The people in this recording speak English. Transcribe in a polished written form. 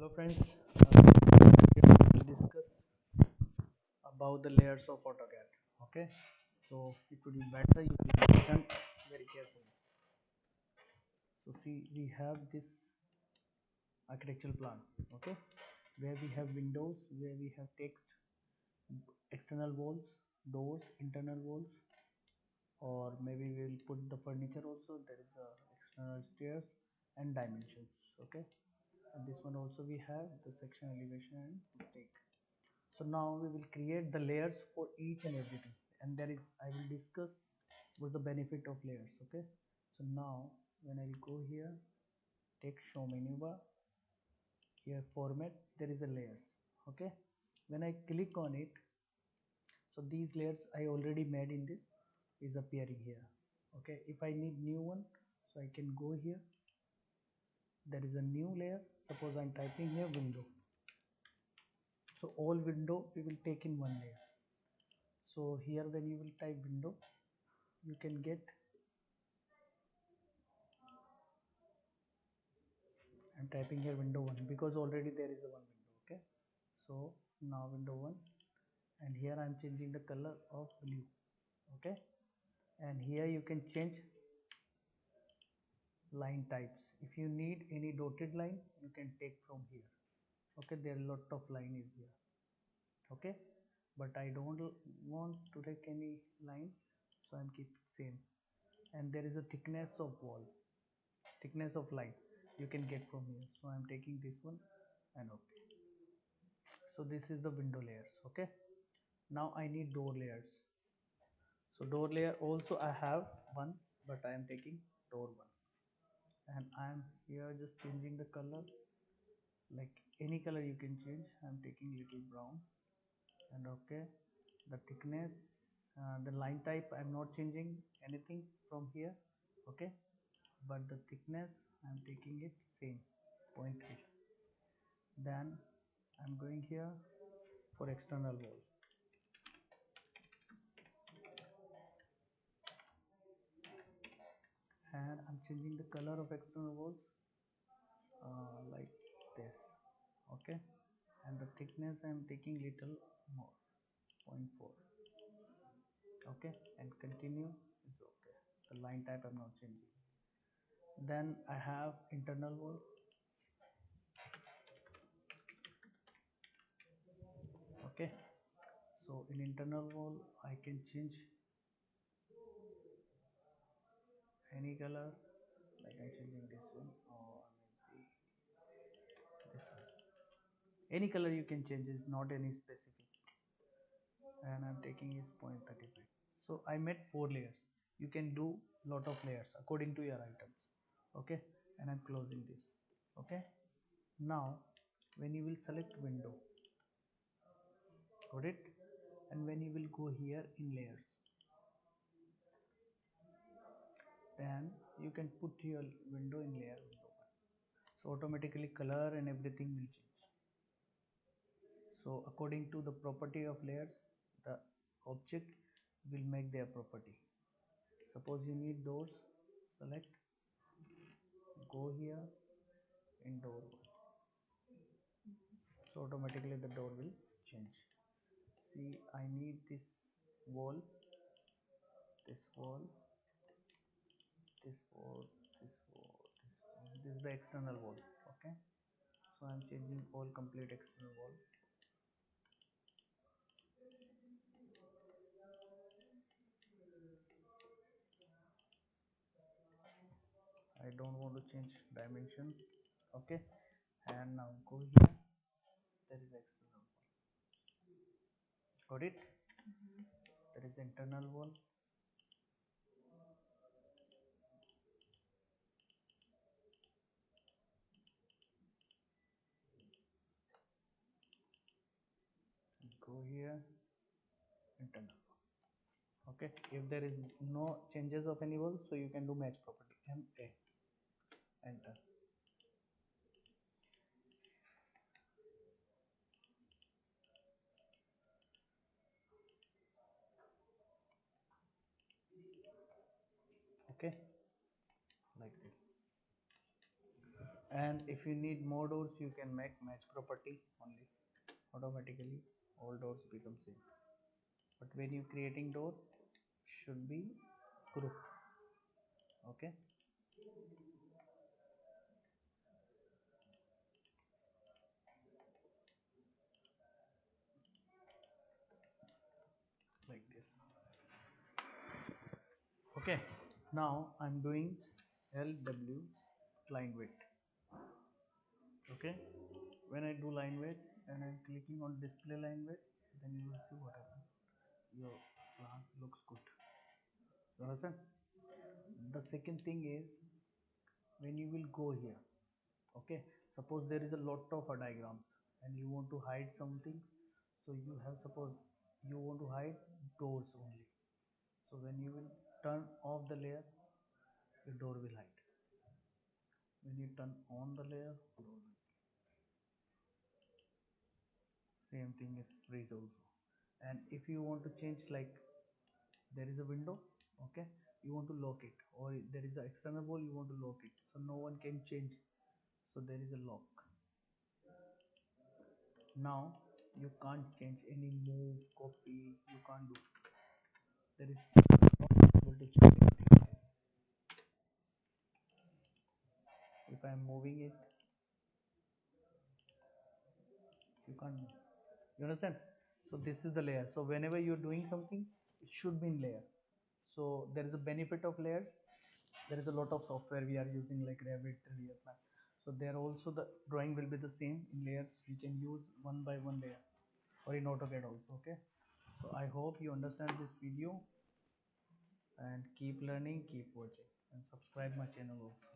Hello friends, we will discuss about the layers of AutoCAD. Okay, so it would be better you will listen very carefully. So see, we have this architectural plan. Okay, where we have windows, where we have text, external walls, doors, internal walls, or maybe we will put the furniture also. There is a external stairs and dimensions. Okay, and this one also we have the section elevation and stake. So now we will create the layers for each and everything, and there is I will discuss what the benefit of layers. Okay, so now when I will go here, take show menu bar, here format, there is a layers. Okay, when I click on it, so these layers I already made in this is appearing here. Okay, if I need new one, so I can go here, there is a new layer. Suppose I'm typing here window, so all window we will take in one layer. So here when you will type window, you can get, I'm typing here window 1 because already there is a one window. Okay, so now window 1, and here I'm changing the color of blue. Okay, and here you can change line types. If you need any dotted line, you can take from here. Okay, there are a lot of line is here. Okay, but I don't want to take any line, so I'm keep same. And there is a thickness of wall, thickness of line you can get from here, so I'm taking this one. And okay, so this is the window layers. Okay, now I need door layers. So door layer also I have one, but I am taking door one, and I am here just changing the color, like any color you can change. I'm taking little brown. And okay, the thickness, the line type I'm not changing anything from here. Okay, but the thickness I'm taking it same, point 0.3. Then I'm going here for external wall, and I'm changing the color of external walls, like this. Okay, and the thickness I'm taking little more, point 0.4. Okay, and continue is okay. The line type I'm not changing. Then I have internal wall. Okay, so in internal wall I can change any color, like I'm changing this one, or maybe this one. Any color you can change, is not any specific. And I'm taking is 0.35. So I made 4 layers. You can do lot of layers according to your items. Okay, and I'm closing this. Okay, now when you will select window, got it, and when you will go here in layers, then you can put your window in layer window 1. So automatically color and everything will change. So according to the property of layers, the object will make their property. Suppose you need doors, select, go here in door 1. So automatically the door will change. See, I need this wall, this wall, this wall, this wall, this wall. This is the external wall. Okay, so I'm changing all complete external wall. I don't want to change dimension. Okay, and now go here, there is external wall. Got it? There is internal wall. Go here, internal wall. Okay, if there is no changes of any wall, so you can do match property, MA, enter. Okay, like this. And if you need more doors, you can make match property only. Automatically all doors become same. But when you creating door, should be group. Okay. Like this. Okay. Now I'm doing LW line weight. Okay. When I do line weight and I'm clicking on display line weight, then you will see what happens. Your plant looks good. You understand? The second thing is when you will go here. Okay. Suppose there is a lot of diagrams and you want to hide something. So you have suppose you want to hide doors only. So when you will turn off the layer, the door will hide. When you turn on the layer, door will. Same thing is freeze also. And if you want to change, like there is a window, okay, you want to lock it, or there is an external wall, you want to lock it, so no one can change. So there is a lock. Now you can't change any move, copy. You can't do. There is no possible to change anything. If I am moving it, you can't move. You understand? So this is the layer. So whenever you're doing something, it should be in layer. So there is a benefit of layers. There is a lot of software we are using like Revit, 3ds Max. So there also the drawing will be the same in layers. We can use one by one layer, or in AutoCAD also. Okay. So I hope you understand this video, and keep learning, keep watching, and subscribe my channel also.